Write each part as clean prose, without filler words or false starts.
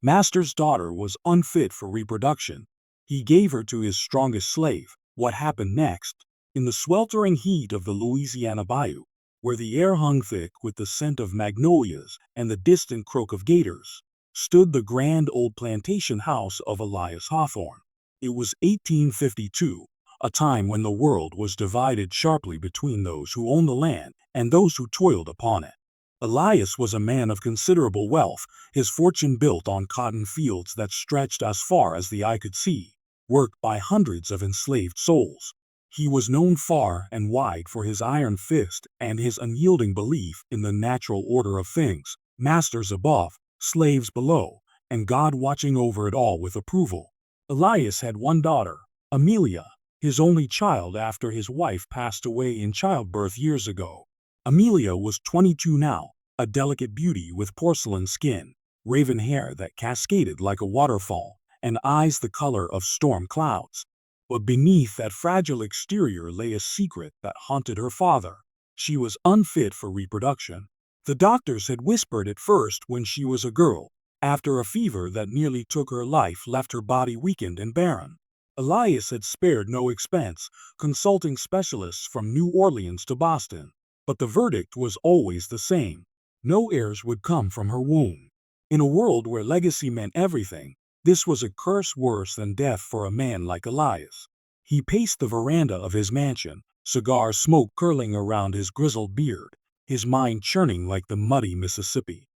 Master's daughter was unfit for reproduction. He gave her to his strongest slave. What happened next? In the sweltering heat of the Louisiana bayou, where the air hung thick with the scent of magnolias and the distant croak of gators, stood the grand old plantation house of Elias Hawthorne. It was 1852, a time when the world was divided sharply between those who owned the land and those who toiled upon it. Elias was a man of considerable wealth, his fortune built on cotton fields that stretched as far as the eye could see, worked by hundreds of enslaved souls. He was known far and wide for his iron fist and his unyielding belief in the natural order of things, masters above, slaves below, and God watching over it all with approval. Elias had one daughter, Amelia, his only child after his wife passed away in childbirth years ago. Amelia was 22 now, a delicate beauty with porcelain skin, raven hair that cascaded like a waterfall, and eyes the color of storm clouds. But beneath that fragile exterior lay a secret that haunted her father. She was unfit for reproduction. The doctors had whispered at first when she was a girl, after a fever that nearly took her life left her body weakened and barren. Elias had spared no expense, consulting specialists from New Orleans to Boston. But the verdict was always the same. No heirs would come from her womb. In a world where legacy meant everything, this was a curse worse than death for a man like Elias. He paced the veranda of his mansion, cigar smoke curling around his grizzled beard, his mind churning like the muddy Mississippi.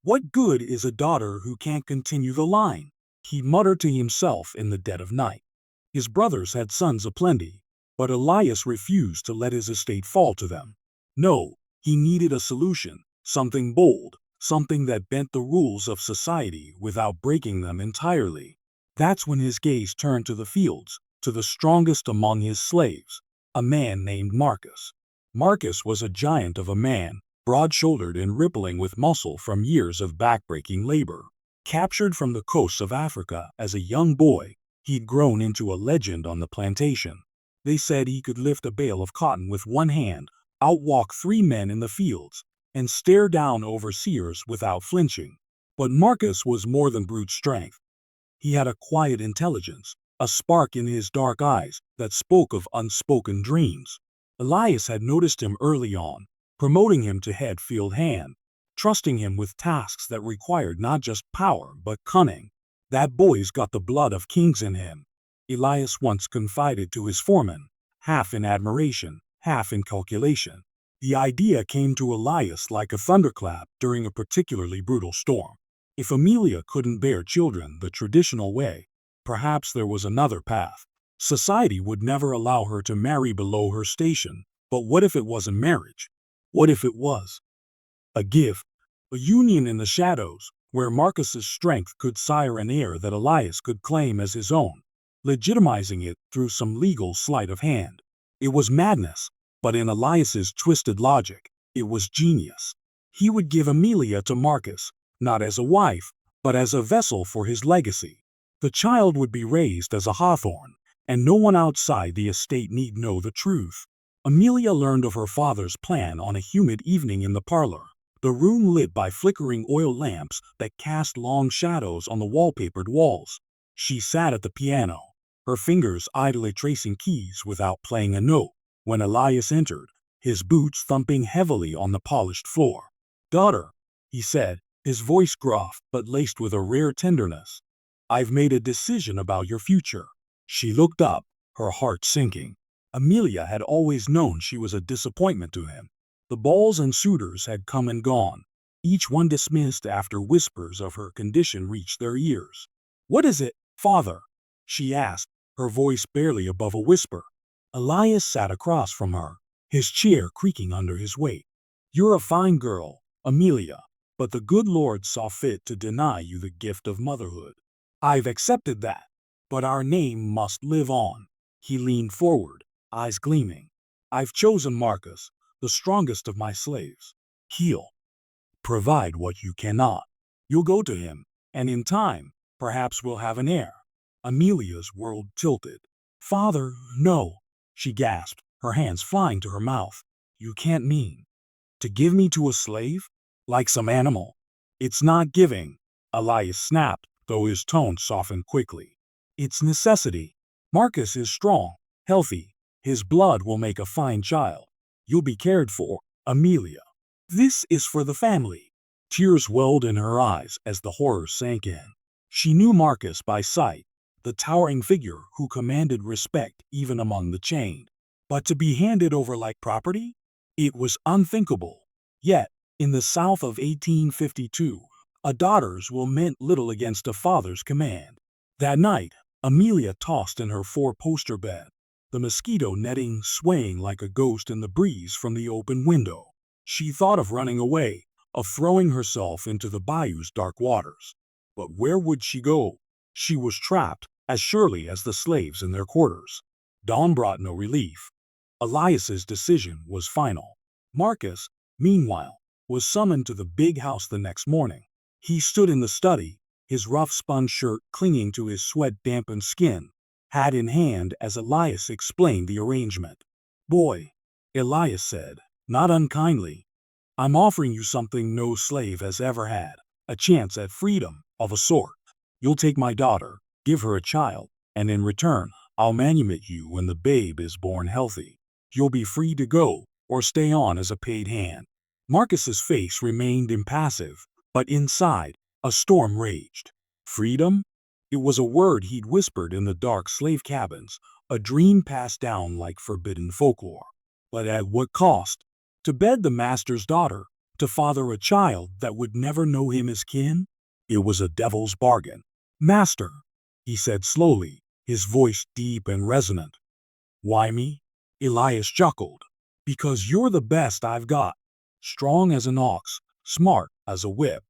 What good is a daughter who can't continue the line? He muttered to himself in the dead of night. His brothers had sons aplenty, but Elias refused to let his estate fall to them. No, he needed a solution, something bold, something that bent the rules of society without breaking them entirely. That's when his gaze turned to the fields, to the strongest among his slaves, a man named Marcus. Marcus was a giant of a man, broad-shouldered and rippling with muscle from years of backbreaking labor. Captured from the coasts of Africa as a young boy, he'd grown into a legend on the plantation. They said he could lift a bale of cotton with one hand, outwalk 3 men in the fields, and stare down overseers without flinching. But Marcus was more than brute strength. He had a quiet intelligence, a spark in his dark eyes that spoke of unspoken dreams. Elias had noticed him early on, promoting him to head field hand, trusting him with tasks that required not just power but cunning. That boy's got the blood of kings in him, Elias once confided to his foreman, half in admiration, half in calculation. The idea came to Elias like a thunderclap during a particularly brutal storm. If Amelia couldn't bear children the traditional way, perhaps there was another path. Society would never allow her to marry below her station, but what if it wasn't marriage? What if it was a gift, a union in the shadows, where Marcus's strength could sire an heir that Elias could claim as his own, legitimizing it through some legal sleight of hand? It was madness, but in Elias's twisted logic, it was genius. He would give Amelia to Marcus, not as a wife, but as a vessel for his legacy. The child would be raised as a Hawthorne, and no one outside the estate need know the truth. Amelia learned of her father's plan on a humid evening in the parlor, the room lit by flickering oil lamps that cast long shadows on the wallpapered walls. She sat at the piano, her fingers idly tracing keys without playing a note, when Elias entered, his boots thumping heavily on the polished floor. "Daughter," he said, his voice gruff but laced with a rare tenderness, "I've made a decision about your future." She looked up, her heart sinking. Amelia had always known she was a disappointment to him. The balls and suitors had come and gone, each one dismissed after whispers of her condition reached their ears. "What is it, father?" she asked, her voice barely above a whisper. Elias sat across from her, his chair creaking under his weight. "You're a fine girl, Amelia, but the good Lord saw fit to deny you the gift of motherhood. I've accepted that, but our name must live on." He leaned forward, eyes gleaming. "I've chosen Marcus, the strongest of my slaves. He'll provide what you cannot. You'll go to him, and in time, perhaps we'll have an heir." Amelia's world tilted. "Father, no," she gasped, her hands flying to her mouth. "You can't mean to give me to a slave? Like some animal?" "It's not giving," Elias snapped, though his tone softened quickly. It's necessity. Marcus is strong, healthy. His blood will make a fine child. You'll be cared for, Amelia. This is for the family. Tears welled in her eyes as the horror sank in. She knew Marcus by sight, the towering figure who commanded respect even among the chained. But to be handed over like property? It was unthinkable. Yet, in the South of 1852, a daughter's will meant little against a father's command. That night, Amelia tossed in her four-poster bed, the mosquito netting swaying like a ghost in the breeze from the open window. She thought of running away, of throwing herself into the bayou's dark waters. But where would she go? She was trapped, as surely as the slaves in their quarters. Dawn brought no relief. Elias's decision was final. Marcus, meanwhile, was summoned to the big house the next morning. He stood in the study, his rough spun shirt clinging to his sweat-dampened skin, hat in hand as Elias explained the arrangement. "Boy," Elias said, not unkindly, "I'm offering you something no slave has ever had, a chance at freedom, of a sort. You'll take my daughter, give her a child, and in return, I'll manumit you when the babe is born healthy. You'll be free to go, or stay on as a paid hand." Marcus's face remained impassive, but inside, a storm raged. Freedom? It was a word he'd whispered in the dark slave cabins, a dream passed down like forbidden folklore. But at what cost? To bed the master's daughter, to father a child that would never know him as kin? It was a devil's bargain. "Master," he said slowly, his voice deep and resonant. "Why me?" Elias chuckled. "Because you're the best I've got. Strong as an ox, smart as a whip.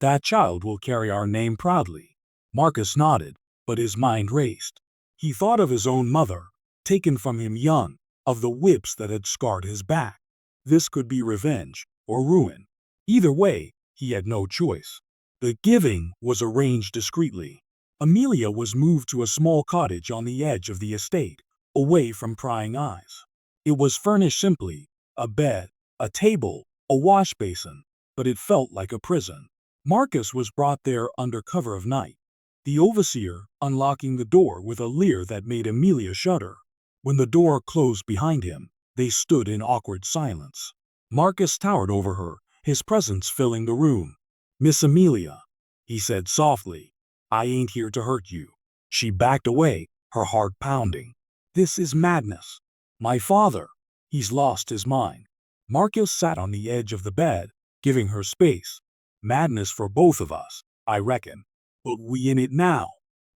That child will carry our name proudly." Marcus nodded, but his mind raced. He thought of his own mother, taken from him young, of the whips that had scarred his back. This could be revenge or ruin. Either way, he had no choice. The giving was arranged discreetly. Amelia was moved to a small cottage on the edge of the estate, away from prying eyes. It was furnished simply, a bed, a table, a wash basin, but it felt like a prison. Marcus was brought there under cover of night, the overseer unlocking the door with a leer that made Amelia shudder. When the door closed behind him, they stood in awkward silence. Marcus towered over her, his presence filling the room. "Miss Amelia," he said softly, "I ain't here to hurt you." She backed away, her heart pounding. "This is madness. My father, he's lost his mind." Marcus sat on the edge of the bed, giving her space. "Madness for both of us, I reckon. But we in it now."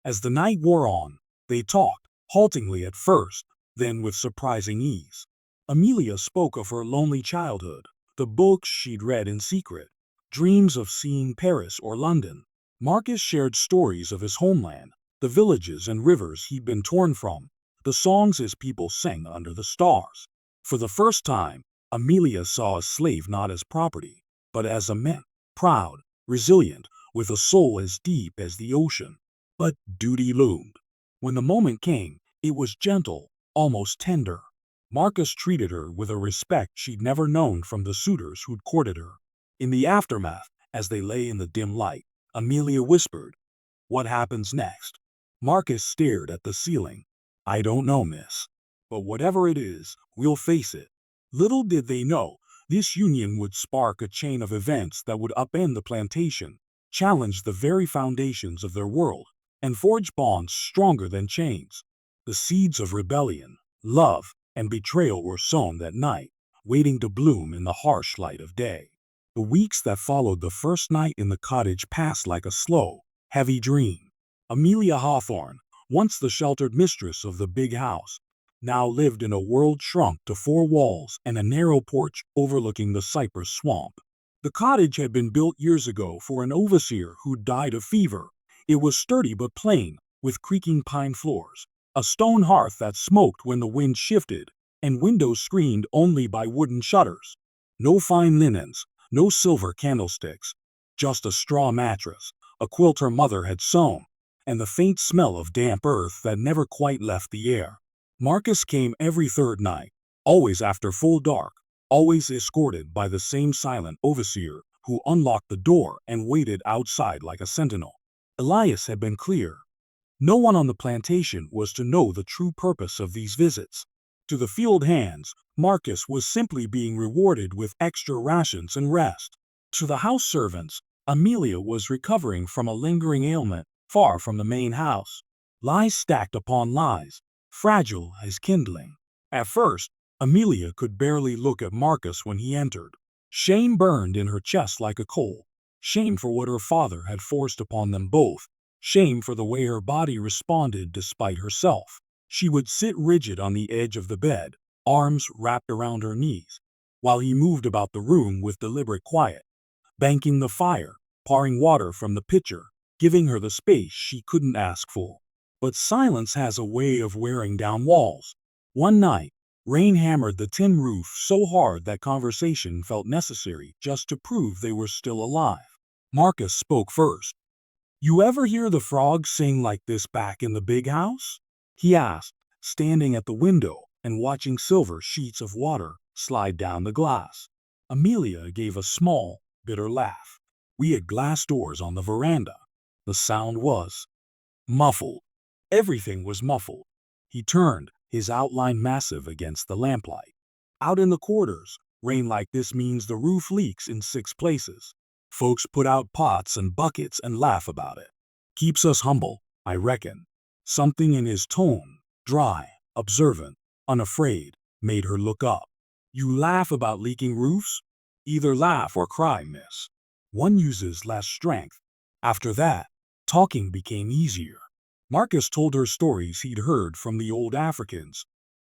As the night wore on, they talked, haltingly at first, then with surprising ease. Amelia spoke of her lonely childhood, the books she'd read in secret, dreams of seeing Paris or London. Marcus shared stories of his homeland, the villages and rivers he'd been torn from, the songs his people sang under the stars. For the first time, Amelia saw a slave not as property, but as a man, proud, resilient, with a soul as deep as the ocean. But duty loomed. When the moment came, it was gentle, almost tender. Marcus treated her with a respect she'd never known from the suitors who'd courted her. In the aftermath, as they lay in the dim light, Amelia whispered, "What happens next?" Marcus stared at the ceiling. "I don't know, miss. But whatever it is, we'll face it." Little did they know, this union would spark a chain of events that would upend the plantation, challenge the very foundations of their world, and forge bonds stronger than chains. The seeds of rebellion, love, and betrayal were sown that night, waiting to bloom in the harsh light of day. The weeks that followed the first night in the cottage passed like a slow, heavy dream. Amelia Hawthorne, once the sheltered mistress of the big house, now lived in a world shrunk to four walls and a narrow porch overlooking the cypress swamp. The cottage had been built years ago for an overseer who died of fever. It was sturdy but plain, with creaking pine floors, a stone hearth that smoked when the wind shifted, and windows screened only by wooden shutters. No fine linens, no silver candlesticks, just a straw mattress, a quilt her mother had sewn, and the faint smell of damp earth that never quite left the air. Marcus came every third night, always after full dark, always escorted by the same silent overseer who unlocked the door and waited outside like a sentinel. Elias had been clear. No one on the plantation was to know the true purpose of these visits. To the field hands, Marcus was simply being rewarded with extra rations and rest. To the house servants, Amelia was recovering from a lingering ailment far from the main house. Lies stacked upon lies, fragile as kindling. At first, Amelia could barely look at Marcus when he entered. Shame burned in her chest like a coal. Shame for what her father had forced upon them both. Shame for the way her body responded despite herself. She would sit rigid on the edge of the bed, arms wrapped around her knees, while he moved about the room with deliberate quiet, banking the fire, pouring water from the pitcher, giving her the space she couldn't ask for. But silence has a way of wearing down walls. One night, rain hammered the tin roof so hard that conversation felt necessary just to prove they were still alive. Marcus spoke first. "You ever hear the frogs sing like this back in the big house?" he asked, standing at the window and watching silver sheets of water slide down the glass. Amelia gave a small, bitter laugh. "We had glass doors on the veranda." The sound was muffled. Everything was muffled. He turned, his outline massive against the lamplight. "Out in the quarters, rain like this means the roof leaks in 6 places. Folks put out pots and buckets and laugh about it. Keeps us humble, I reckon." Something in his tone, dry, observant, unafraid, made her look up. "You laugh about leaking roofs? Either laugh or cry, miss. One uses less strength." After that, talking became easier. Marcus told her stories he'd heard from the old Africans.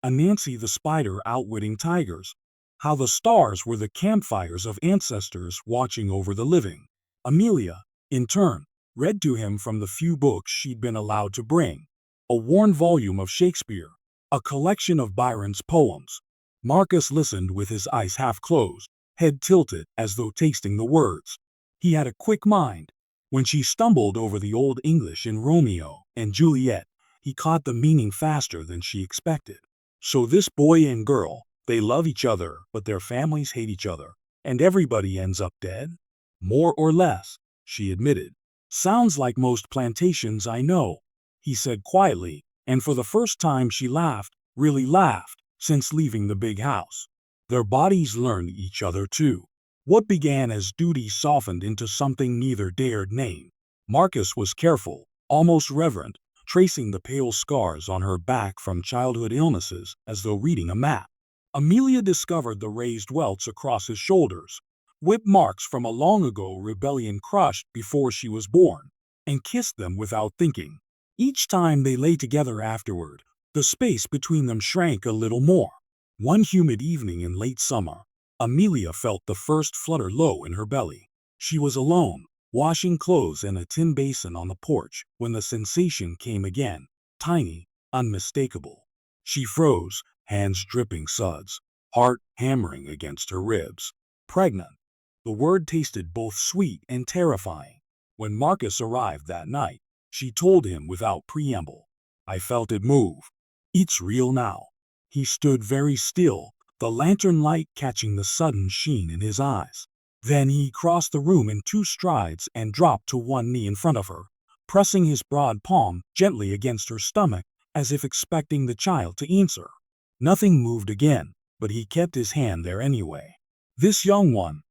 Anansi the spider outwitting tigers. How the stars were the campfires of ancestors watching over the living. Amelia, in turn, read to him from the few books she'd been allowed to bring. A worn volume of Shakespeare, a collection of Byron's poems. Marcus listened with his eyes half closed, head tilted as though tasting the words. He had a quick mind. When she stumbled over the Old English in Romeo and Juliet, he caught the meaning faster than she expected. So this boy and girl, they love each other, but their families hate each other, and everybody ends up dead? More or less, she admitted. "Sounds like most plantations I know," he said quietly, and for the first time she laughed, really laughed, since leaving the big house. Their bodies learned each other too. What began as duty softened into something neither dared name. Marcus was careful, almost reverent, tracing the pale scars on her back from childhood illnesses as though reading a map. Amelia discovered the raised welts across his shoulders, whip marks from a long-ago rebellion crushed before she was born, and kissed them without thinking. Each time they lay together afterward, the space between them shrank a little more. One humid evening in late summer, Amelia felt the first flutter low in her belly. She was alone, washing clothes in a tin basin on the porch, when the sensation came again, tiny, unmistakable. She froze, hands dripping suds, heart hammering against her ribs. Pregnant. The word tasted both sweet and terrifying. When Marcus arrived that night, she told him without preamble. "I felt it move. It's real now." He stood very still, the lantern light catching the sudden sheen in his eyes. Then he crossed the room in 2 strides and dropped to one knee in front of her, pressing his broad palm gently against her stomach as if expecting the child to answer. Nothing moved again, but he kept his hand there anyway. "This young one,"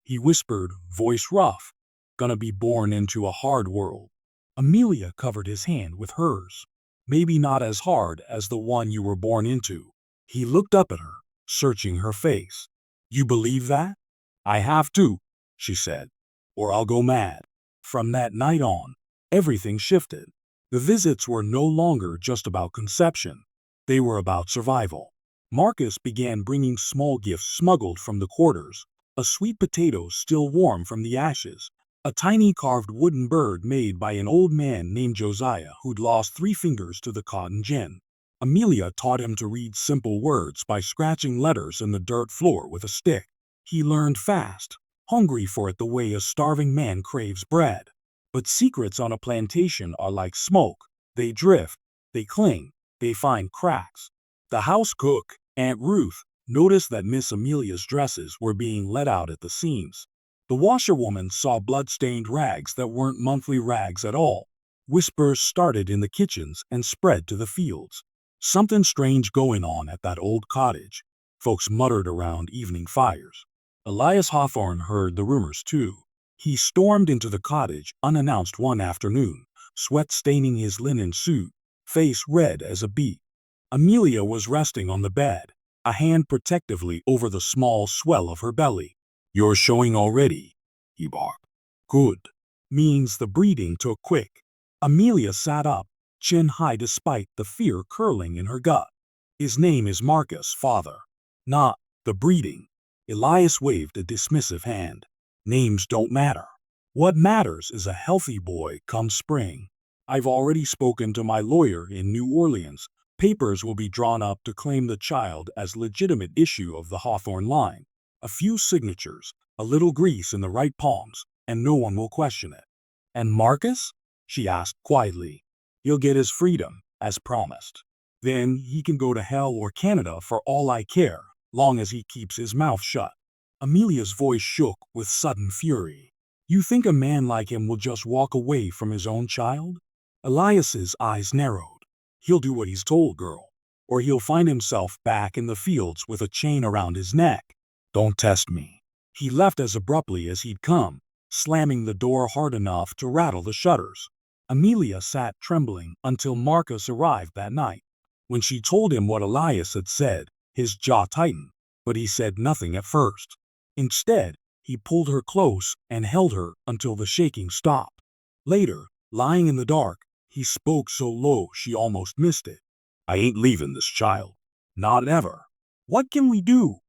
he whispered, voice rough, "gonna be born into a hard world." Amelia covered his hand with hers. "Maybe not as hard as the one you were born into." He looked up at her, searching her face. "You believe that?" "I have to," she said, "or I'll go mad." From that night on, everything shifted. The visits were no longer just about conception. They were about survival. Marcus began bringing small gifts smuggled from the quarters, a sweet potato still warm from the ashes, a tiny carved wooden bird made by an old man named Josiah who'd lost 3 fingers to the cotton gin. Amelia taught him to read simple words by scratching letters in the dirt floor with a stick. He learned fast, hungry for it the way a starving man craves bread. But secrets on a plantation are like smoke. They drift, they cling, they find cracks. The house cook, Aunt Ruth, noticed that Miss Amelia's dresses were being let out at the seams. The washerwoman saw blood-stained rags that weren't monthly rags at all. Whispers started in the kitchens and spread to the fields. Something strange going on at that old cottage, folks muttered around evening fires. Elias Hawthorne heard the rumors too. He stormed into the cottage unannounced one afternoon, sweat staining his linen suit, face red as a beet. Amelia was resting on the bed, a hand protectively over the small swell of her belly. "You're showing already," he barked. "Good. Means the breeding took quick." Amelia sat up, chin high despite the fear curling in her gut. "His name is Marcus, father. Not the breeding." Elias waved a dismissive hand. "Names don't matter. What matters is a healthy boy come spring. I've already spoken to my lawyer in New Orleans. Papers will be drawn up to claim the child as legitimate issue of the Hawthorne line. A few signatures, a little grease in the right palms, and no one will question it." "And Marcus?" she asked quietly. "He'll get his freedom, as promised. Then he can go to hell or Canada for all I care, long as he keeps his mouth shut." Amelia's voice shook with sudden fury. "You think a man like him will just walk away from his own child?" Elias's eyes narrowed. "He'll do what he's told, girl, or he'll find himself back in the fields with a chain around his neck. Don't test me." He left as abruptly as he'd come, slamming the door hard enough to rattle the shutters. Amelia sat trembling until Marcus arrived that night. When she told him what Elias had said, his jaw tightened, but he said nothing at first. Instead, he pulled her close and held her until the shaking stopped. Later, lying in the dark, he spoke so low she almost missed it. "I ain't leaving this child. Not ever." "What can we do?"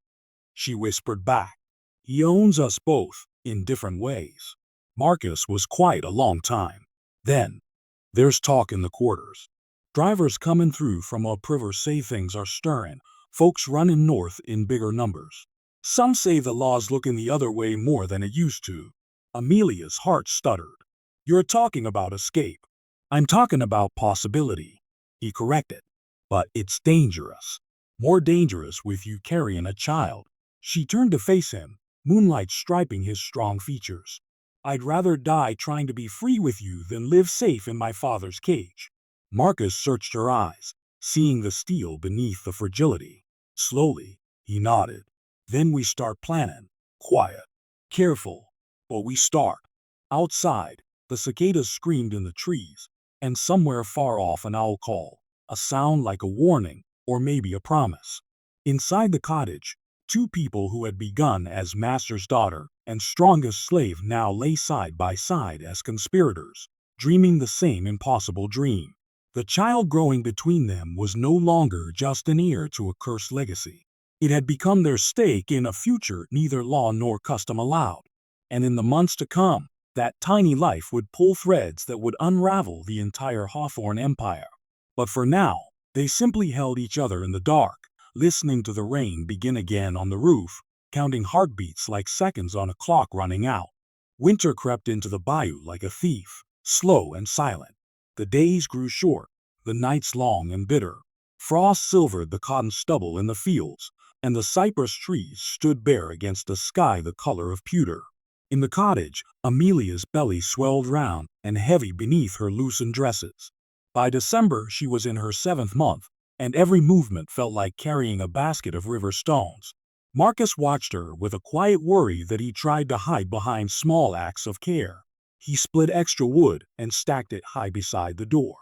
she whispered back. "He owns us both, in different ways." Marcus was quiet a long time. Then, "There's talk in the quarters. Drivers coming through from upriver say things are stirring, folks running north in bigger numbers. Some say the law's looking the other way more than it used to." Amelia's heart stuttered. "You're talking about escape." "I'm talking about possibility," he corrected. "But it's dangerous. More dangerous with you carrying a child." She turned to face him, moonlight striping his strong features. "I'd rather die trying to be free with you than live safe in my father's cage." Marcus searched her eyes, seeing the steel beneath the fragility. Slowly, he nodded. "Then we start planning. Quiet. Careful. But we start." Outside, the cicadas screamed in the trees, and somewhere far off an owl called, a sound like a warning or maybe a promise. Inside the cottage, two people who had begun as master's daughter and strongest slave now lay side by side as conspirators, dreaming the same impossible dream. The child growing between them was no longer just an heir to a cursed legacy. It had become their stake in a future neither law nor custom allowed. And in the months to come, that tiny life would pull threads that would unravel the entire Hawthorne empire. But for now, they simply held each other in the dark, listening to the rain begin again on the roof, counting heartbeats like seconds on a clock running out. Winter crept into the bayou like a thief, slow and silent. The days grew short, the nights long and bitter. Frost silvered the cotton stubble in the fields, and the cypress trees stood bare against a sky the color of pewter. In the cottage, Amelia's belly swelled round and heavy beneath her loosened dresses. By December, she was in her 7th month, and every movement felt like carrying a basket of river stones. Marcus watched her with a quiet worry that he tried to hide behind small acts of care. He split extra wood and stacked it high beside the door.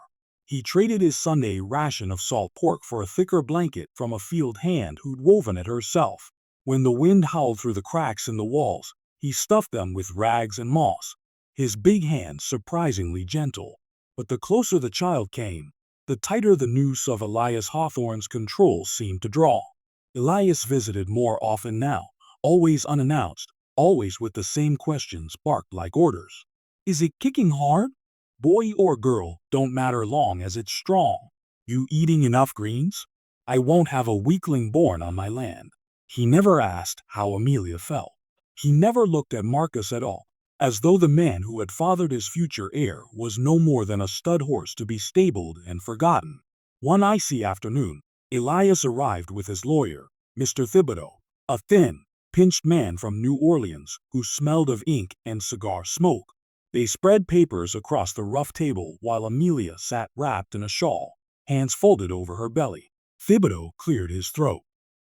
He traded his Sunday ration of salt pork for a thicker blanket from a field hand who'd woven it herself. When the wind howled through the cracks in the walls, he stuffed them with rags and moss, his big hands surprisingly gentle. But the closer the child came, the tighter the noose of Elias Hawthorne's control seemed to draw. Elias visited more often now, always unannounced, always with the same questions barked like orders. "Is it kicking hard? Boy or girl, don't matter long as it's strong. You eating enough greens? I won't have a weakling born on my land." He never asked how Amelia felt. He never looked at Marcus at all, as though the man who had fathered his future heir was no more than a stud horse to be stabled and forgotten. One icy afternoon, Elias arrived with his lawyer, Mr. Thibodeaux, a thin, pinched man from New Orleans who smelled of ink and cigar smoke. They spread papers across the rough table while Amelia sat wrapped in a shawl, hands folded over her belly. Thibodeaux cleared his throat.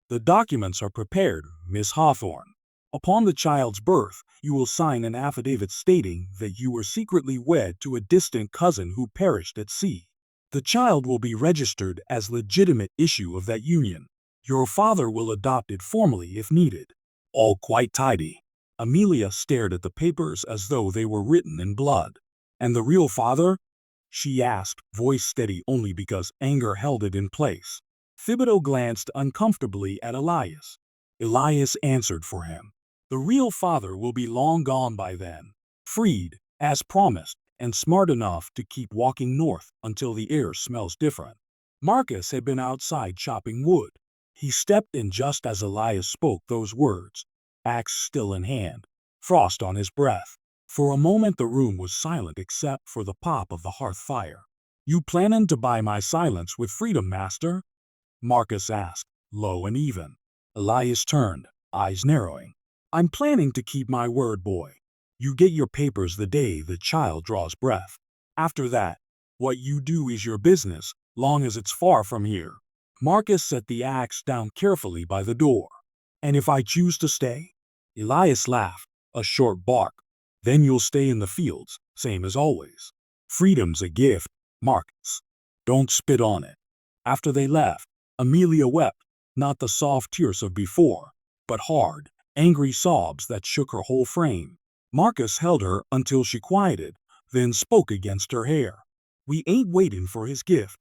"The documents are prepared, Miss Hawthorne. Upon the child's birth, you will sign an affidavit stating that you were secretly wed to a distant cousin who perished at sea. The child will be registered as legitimate issue of that union. Your father will adopt it formally if needed." All quite tidy. Amelia stared at the papers as though they were written in blood. "And the real father?" she asked, voice steady only because anger held it in place. Thibodeaux glanced uncomfortably at Elias. Elias answered for him. "The real father will be long gone by then, freed, as promised, and smart enough to keep walking north until the air smells different." Marcus had been outside chopping wood. He stepped in just as Elias spoke those words, axe still in hand, frost on his breath. For a moment the room was silent except for the pop of the hearth fire. "You plannin' to buy my silence with freedom, master?" Marcus asked, low and even. Elias turned, eyes narrowing. "I'm planning to keep my word, boy. You get your papers the day the child draws breath. After that, what you do is your business, long as it's far from here." Marcus set the axe down carefully by the door. "And if I choose to stay?" Elias laughed, a short bark. "Then you'll stay in the fields, same as always. Freedom's a gift, Marcus. Don't spit on it." After they left, Amelia wept, not the soft tears of before, but hard, angry sobs that shook her whole frame. Marcus held her until she quieted, then spoke against her hair. "We ain't waiting for his gift.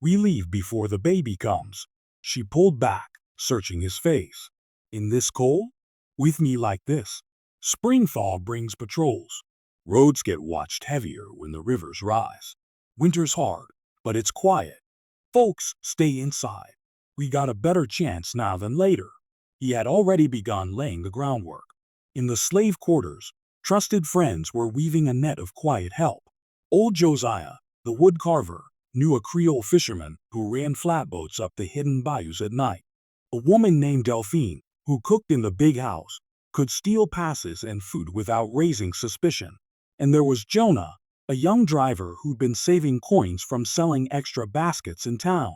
We leave before the baby comes." She pulled back, searching his face. "In this cold? With me like this? Spring thaw brings patrols. Roads get watched heavier when the rivers rise. Winter's hard, but it's quiet. Folks stay inside. We got a better chance now than later." He had already begun laying the groundwork. In the slave quarters, trusted friends were weaving a net of quiet help. Old Josiah, the wood carver, knew a Creole fisherman who ran flatboats up the hidden bayous at night. A woman named Delphine, who cooked in the big house, could steal passes and food without raising suspicion. And there was Jonah, a young driver who'd been saving coins from selling extra baskets in town.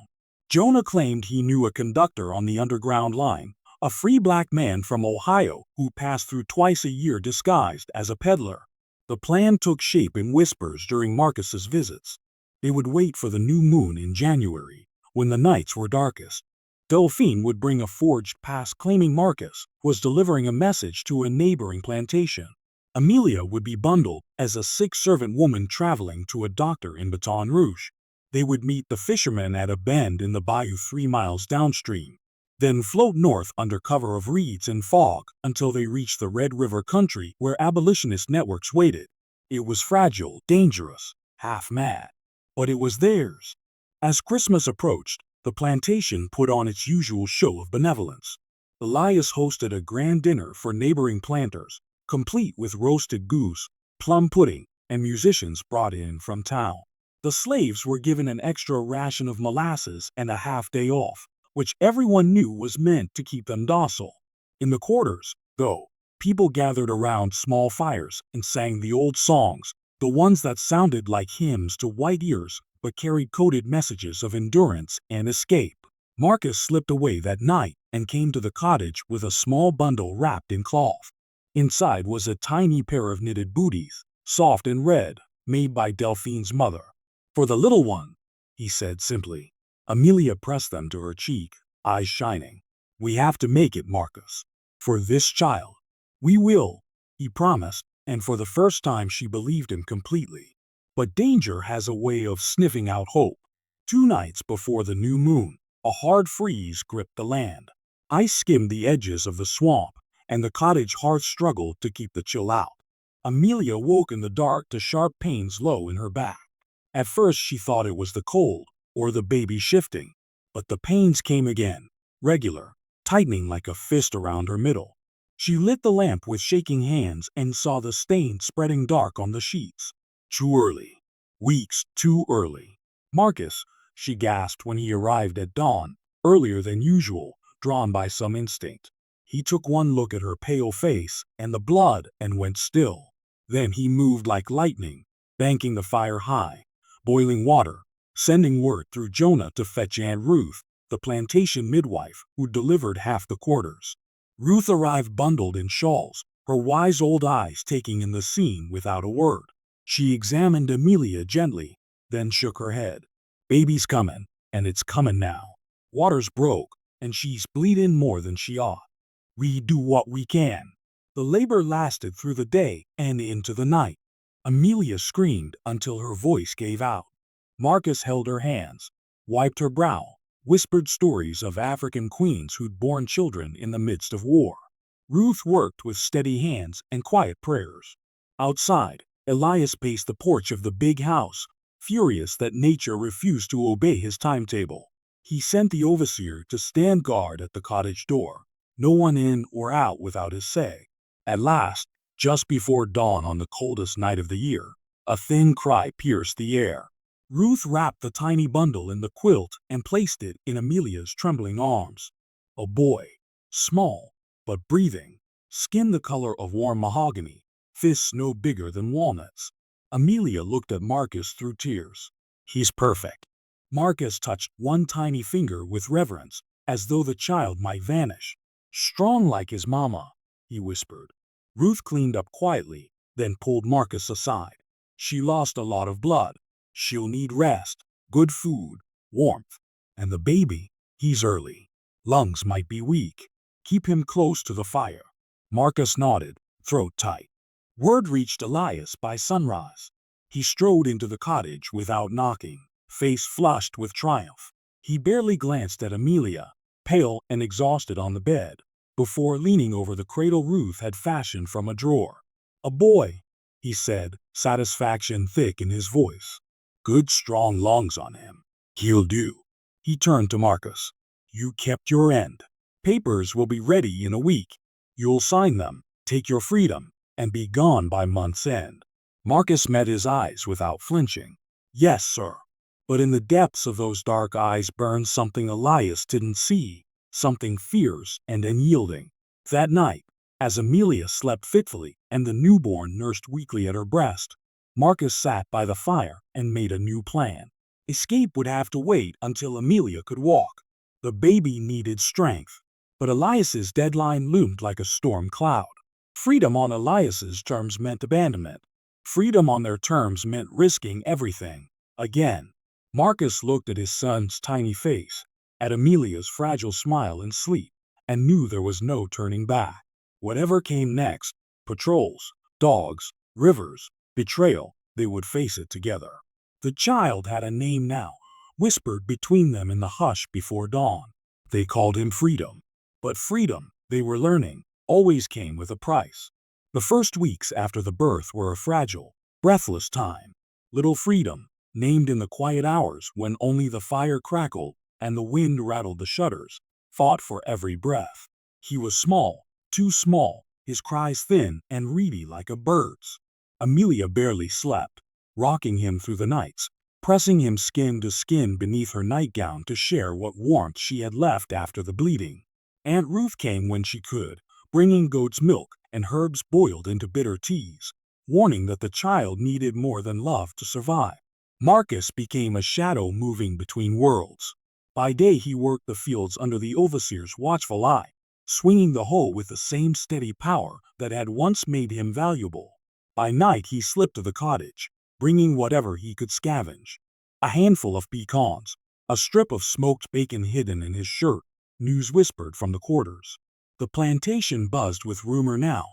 Jonah claimed he knew a conductor on the Underground Line, a free black man from Ohio who passed through twice a year disguised as a peddler. The plan took shape in whispers during Marcus's visits. They would wait for the new moon in January, when the nights were darkest. Delphine would bring a forged pass claiming Marcus was delivering a message to a neighboring plantation. Amelia would be bundled as a sick servant woman traveling to a doctor in Baton Rouge. They would meet the fishermen at a bend in the bayou 3 miles downstream, then float north under cover of reeds and fog until they reached the Red River country where abolitionist networks waited. It was fragile, dangerous, half mad, but it was theirs. As Christmas approached, the plantation put on its usual show of benevolence. Elias hosted a grand dinner for neighboring planters, complete with roasted goose, plum pudding, and musicians brought in from town. The slaves were given an extra ration of molasses and a half-day off, which everyone knew was meant to keep them docile. In the quarters, though, people gathered around small fires and sang the old songs, the ones that sounded like hymns to white ears but carried coded messages of endurance and escape. Marcus slipped away that night and came to the cottage with a small bundle wrapped in cloth. Inside was a tiny pair of knitted booties, soft and red, made by Delphine's mother. "For the little one," he said simply. Amelia pressed them to her cheek, eyes shining. "We have to make it, Marcus. For this child." "We will," he promised, and for the first time she believed him completely. But danger has a way of sniffing out hope. 2 nights before the new moon, a hard freeze gripped the land. Ice skimmed the edges of the swamp, and the cottage hearth struggled to keep the chill out. Amelia woke in the dark to sharp pains low in her back. At first she thought it was the cold, or the baby shifting, but the pains came again, regular, tightening like a fist around her middle. She lit the lamp with shaking hands and saw the stain spreading dark on the sheets. Too early. Weeks too early. "Marcus," she gasped when he arrived at dawn, earlier than usual, drawn by some instinct. He took one look at her pale face and the blood and went still. Then he moved like lightning, banking the fire high, boiling water, sending word through Jonah to fetch Aunt Ruth, the plantation midwife who delivered half the quarters. Ruth arrived bundled in shawls, her wise old eyes taking in the scene without a word. She examined Amelia gently, then shook her head. Baby's comin', and it's comin' now. Water's broke, and she's bleedin' more than she ought. We do what we can. The labor lasted through the day and into the night. Amelia screamed until her voice gave out. Marcus held her hands, wiped her brow, whispered stories of African queens who'd borne children in the midst of war. Ruth worked with steady hands and quiet prayers. Outside, Elias paced the porch of the big house, furious that nature refused to obey his timetable. He sent the overseer to stand guard at the cottage door, no one in or out without his say. At last, just before dawn on the coldest night of the year, a thin cry pierced the air. Ruth wrapped the tiny bundle in the quilt and placed it in Amelia's trembling arms. A boy, small but breathing, skin the color of warm mahogany, fists no bigger than walnuts. Amelia looked at Marcus through tears. He's perfect. Marcus touched one tiny finger with reverence, as though the child might vanish. Strong like his mama, he whispered. Ruth cleaned up quietly, then pulled Marcus aside. She lost a lot of blood. She'll need rest, good food, warmth. And the baby, he's early. Lungs might be weak. Keep him close to the fire. Marcus nodded, throat tight. Word reached Elias by sunrise. He strode into the cottage without knocking, face flushed with triumph. He barely glanced at Amelia, pale and exhausted on the bed, before leaning over the cradle Ruth had fashioned from a drawer. A boy, he said, satisfaction thick in his voice. Good strong lungs on him. He'll do. He turned to Marcus. You kept your end. Papers will be ready in a week. You'll sign them, take your freedom, and be gone by month's end. Marcus met his eyes without flinching. Yes, sir. But in the depths of those dark eyes burned something Elias didn't see, something fierce and unyielding. That night, as Amelia slept fitfully and the newborn nursed weakly at her breast, Marcus sat by the fire and made a new plan. Escape would have to wait until Amelia could walk. The baby needed strength. But Elias's deadline loomed like a storm cloud. Freedom on Elias's terms meant abandonment. Freedom on their terms meant risking everything. Again, Marcus looked at his son's tiny face, at Amelia's fragile smile in sleep, and knew there was no turning back. Whatever came next, patrols, dogs, rivers, betrayal, they would face it together. The child had a name now, whispered between them in the hush before dawn. They called him Freedom. But freedom, they were learning, always came with a price. The first weeks after the birth were a fragile, breathless time. Little Freedom, named in the quiet hours when only the fire crackled and the wind rattled the shutters, fought for every breath. He was small, too small, his cries thin and reedy like a bird's. Amelia barely slept, rocking him through the nights, pressing him skin to skin beneath her nightgown to share what warmth she had left after the bleeding. Aunt Ruth came when she could, bringing goat's milk and herbs boiled into bitter teas, warning that the child needed more than love to survive. Marcus became a shadow moving between worlds. By day he worked the fields under the overseer's watchful eye, swinging the hoe with the same steady power that had once made him valuable. By night he slipped to the cottage, bringing whatever he could scavenge. A handful of pecans, a strip of smoked bacon hidden in his shirt. News whispered from the quarters. The plantation buzzed with rumor now.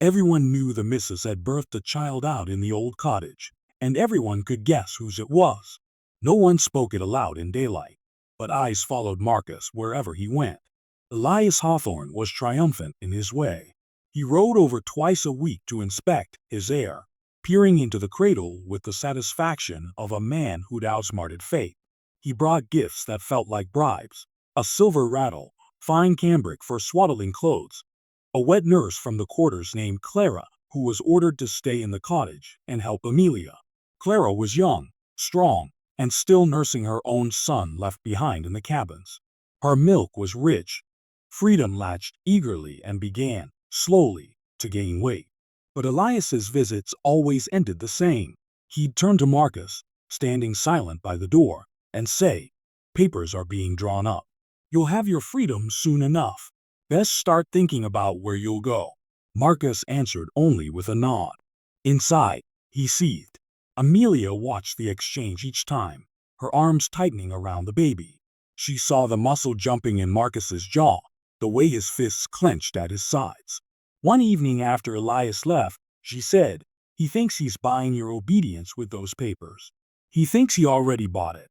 Everyone knew the missus had birthed a child out in the old cottage, and everyone could guess whose it was. No one spoke it aloud in daylight, but eyes followed Marcus wherever he went. Elias Hawthorne was triumphant in his way. He rode over twice a week to inspect his heir, peering into the cradle with the satisfaction of a man who'd outsmarted fate. He brought gifts that felt like bribes. A silver rattle, fine cambric for swaddling clothes. A wet nurse from the quarters named Clara, who was ordered to stay in the cottage and help Amelia. Clara was young, strong, and still nursing her own son left behind in the cabins. Her milk was rich, Freedom latched eagerly and began, slowly, to gain weight. But Elias's visits always ended the same. He'd turn to Marcus, standing silent by the door, and say, "Papers are being drawn up. You'll have your freedom soon enough. Best start thinking about where you'll go." Marcus answered only with a nod. Inside, he seethed. Amelia watched the exchange each time, her arms tightening around the baby. She saw the muscle jumping in Marcus's jaw, the way his fists clenched at his sides. One evening after Elias left, she said, "He thinks he's buying your obedience with those papers." "He thinks he already bought it,"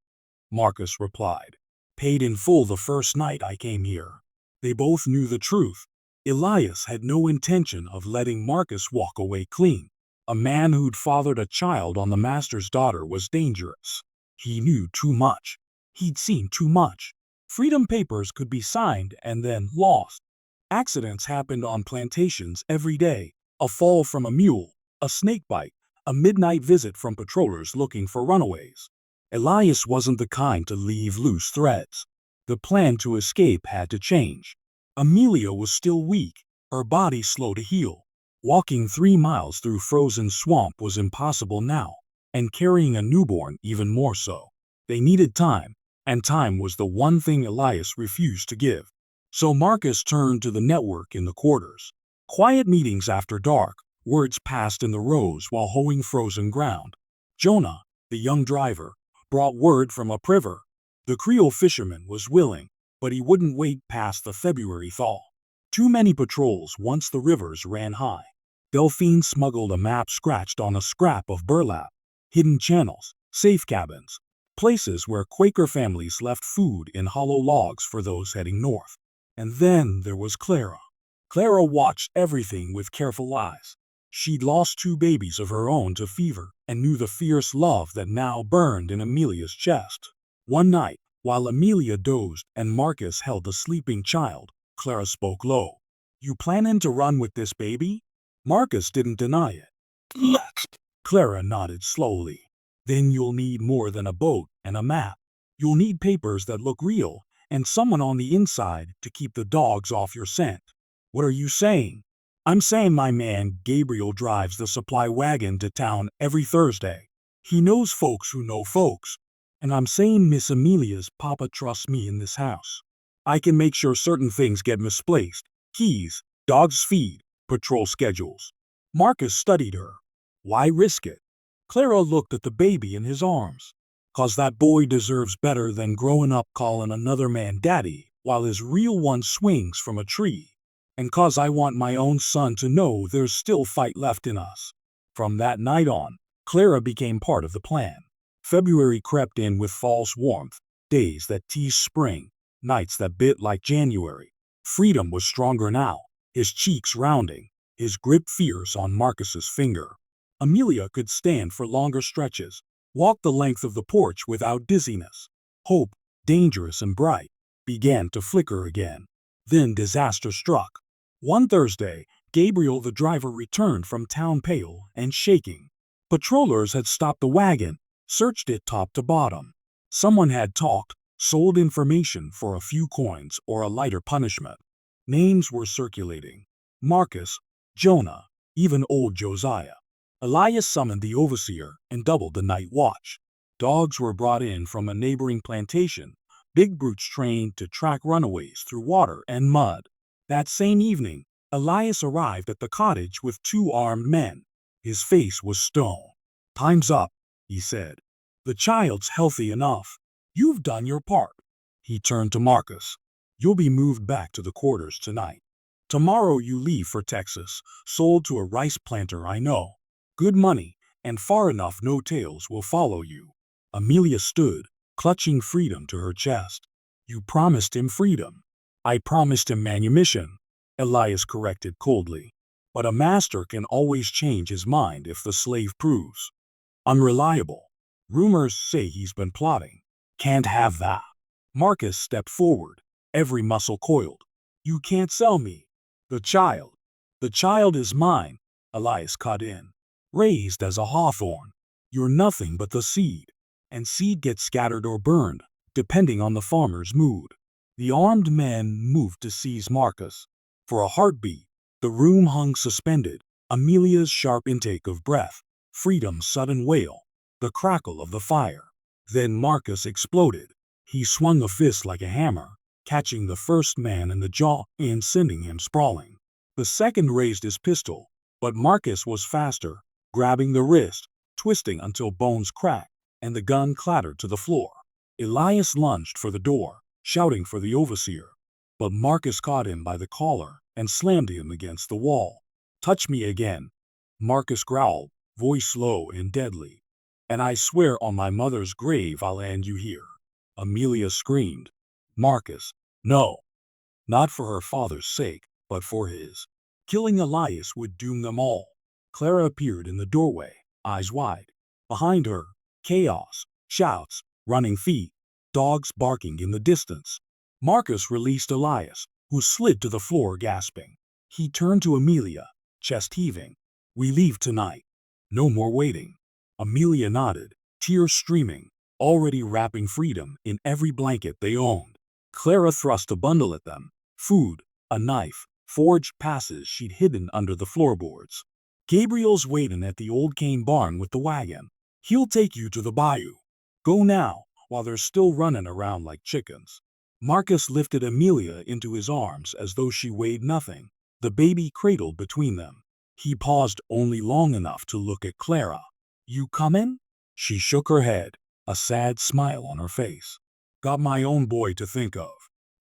Marcus replied. "Paid in full the first night I came here." They both knew the truth. Elias had no intention of letting Marcus walk away clean. A man who'd fathered a child on the master's daughter was dangerous. He knew too much. He'd seen too much. Freedom papers could be signed and then lost. Accidents happened on plantations every day. A fall from a mule, a snake bite, a midnight visit from patrollers looking for runaways. Elias wasn't the kind to leave loose threads. The plan to escape had to change. Amelia was still weak, her body slow to heal. Walking 3 miles through frozen swamp was impossible now, and carrying a newborn even more so. They needed time, and time was the one thing Elias refused to give. So Marcus turned to the network in the quarters. Quiet meetings after dark, words passed in the rows while hoeing frozen ground. Jonah, the young driver, brought word from upriver. The Creole fisherman was willing, but he wouldn't wait past the February thaw. Too many patrols once the rivers ran high. Delphine smuggled a map scratched on a scrap of burlap. Hidden channels, safe cabins, places where Quaker families left food in hollow logs for those heading north. And then there was Clara. Clara watched everything with careful eyes. She'd lost 2 babies of her own to fever and knew the fierce love that now burned in Amelia's chest. One night, while Amelia dozed and Marcus held the sleeping child, Clara spoke low. "You planning to run with this baby?" Marcus didn't deny it. "Yes." Clara nodded slowly. "Then you'll need more than a boat and a map. You'll need papers that look real and someone on the inside to keep the dogs off your scent." "What are you saying?" "I'm saying my man Gabriel drives the supply wagon to town every Thursday. He knows folks who know folks. And I'm saying Miss Amelia's papa trusts me in this house. I can make sure certain things get misplaced. Keys, dog's feed, patrol schedules." Marcus studied her. "Why risk it?" Clara looked at the baby in his arms. "'Cause that boy deserves better than growing up calling another man daddy while his real one swings from a tree. And 'cause I want my own son to know there's still fight left in us." From that night on, Clara became part of the plan. February crept in with false warmth, days that teased spring, nights that bit like January. Freedom was stronger now, his cheeks rounding, his grip fierce on Marcus's finger. Amelia could stand for longer stretches, walk the length of the porch without dizziness. Hope, dangerous and bright, began to flicker again. Then disaster struck. One Thursday, Gabriel the driver returned from town pale and shaking. Patrollers had stopped the wagon, searched it top to bottom. Someone had talked, sold information for a few coins or a lighter punishment. Names were circulating. Marcus, Jonah, even old Josiah. Elias summoned the overseer and doubled the night watch. Dogs were brought in from a neighboring plantation, big brutes trained to track runaways through water and mud. That same evening, Elias arrived at the cottage with 2 armed men. His face was stone. "Time's up," he said. "The child's healthy enough. You've done your part." He turned to Marcus. "You'll be moved back to the quarters tonight. Tomorrow you leave for Texas, sold to a rice planter I know. Good money, and far enough no tales will follow you." Amelia stood, clutching freedom to her chest. "You promised him freedom." "I promised him manumission," Elias corrected coldly. "But a master can always change his mind if the slave proves unreliable. Rumors say he's been plotting." "Can't have that." Marcus stepped forward, every muscle coiled. "You can't sell me. The child. The child is mine," Elias cut in. "Raised as a hawthorn. You're nothing but the seed. And seed gets scattered or burned, depending on the farmer's mood. The armed men moved to seize Marcus. For a heartbeat, the room hung suspended, Amelia's sharp intake of breath, freedom's sudden wail, the crackle of the fire. Then Marcus exploded. He swung a fist like a hammer, catching the first man in the jaw and sending him sprawling. The second raised his pistol, but Marcus was faster, grabbing the wrist, twisting until bones cracked, and the gun clattered to the floor. Elias lunged for the door, shouting for the overseer, but Marcus caught him by the collar and slammed him against the wall. "Touch me again," Marcus growled, voice low and deadly. "And I swear on my mother's grave I'll end you here." Amelia screamed. Marcus, "No, not for her father's sake, but for his. Killing Elias would doom them all." Clara appeared in the doorway, eyes wide. Behind her, chaos, shouts, running feet, dogs barking in the distance. Marcus released Elias, who slid to the floor gasping. He turned to Amelia, chest heaving. "We leave tonight. No more waiting." Amelia nodded, tears streaming, already wrapping freedom in every blanket they owned. Clara thrust a bundle at them, food, a knife, forged passes she'd hidden under the floorboards. "Gabriel's waiting at the old cane barn with the wagon. He'll take you to the bayou. Go now, while they're still running around like chickens." Marcus lifted Amelia into his arms as though she weighed nothing, the baby cradled between them. He paused only long enough to look at Clara. "You comin'?" She shook her head, a sad smile on her face. "Got my own boy to think of,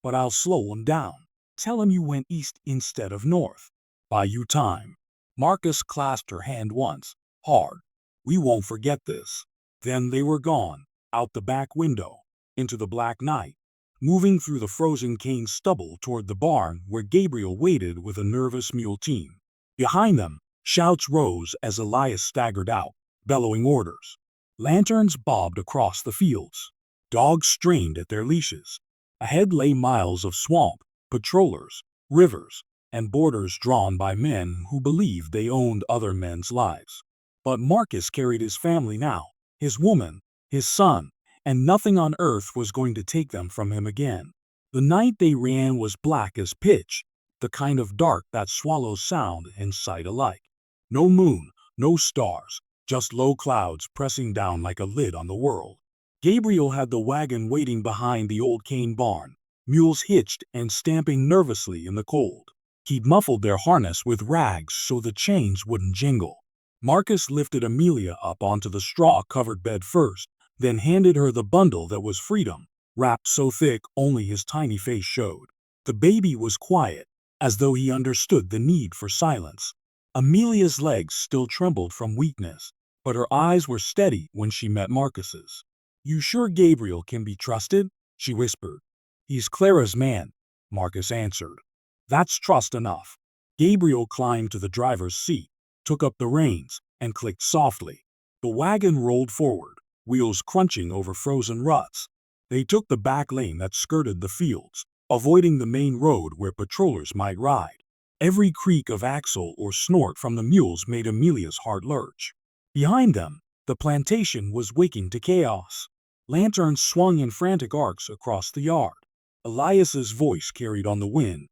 but I'll slow him down. Tell him you went east instead of north. Buy you time." Marcus clasped her hand once, hard. "We won't forget this." Then they were gone, out the back window, into the black night, moving through the frozen cane stubble toward the barn where Gabriel waited with a nervous mule team. Behind them, shouts rose as Elias staggered out, bellowing orders. Lanterns bobbed across the fields. Dogs strained at their leashes. Ahead lay miles of swamp, patrollers, rivers, and borders drawn by men who believed they owned other men's lives. But Marcus carried his family now, his woman, his son, and nothing on earth was going to take them from him again. The night they ran was black as pitch, the kind of dark that swallows sound and sight alike. No moon, no stars, just low clouds pressing down like a lid on the world. Gabriel had the wagon waiting behind the old cane barn, mules hitched and stamping nervously in the cold. He'd muffled their harness with rags so the chains wouldn't jingle. Marcus lifted Amelia up onto the straw-covered bed first, then handed her the bundle that was freedom, wrapped so thick only his tiny face showed. The baby was quiet, as though he understood the need for silence. Amelia's legs still trembled from weakness, but her eyes were steady when she met Marcus's. "You sure Gabriel can be trusted?" she whispered. "He's Clara's man," Marcus answered. "That's trust enough." Gabriel climbed to the driver's seat, took up the reins, and clicked softly. The wagon rolled forward, wheels crunching over frozen ruts. They took the back lane that skirted the fields, avoiding the main road where patrollers might ride. Every creak of axle or snort from the mules made Amelia's heart lurch. Behind them, the plantation was waking to chaos. Lanterns swung in frantic arcs across the yard. Elias's voice carried on the wind,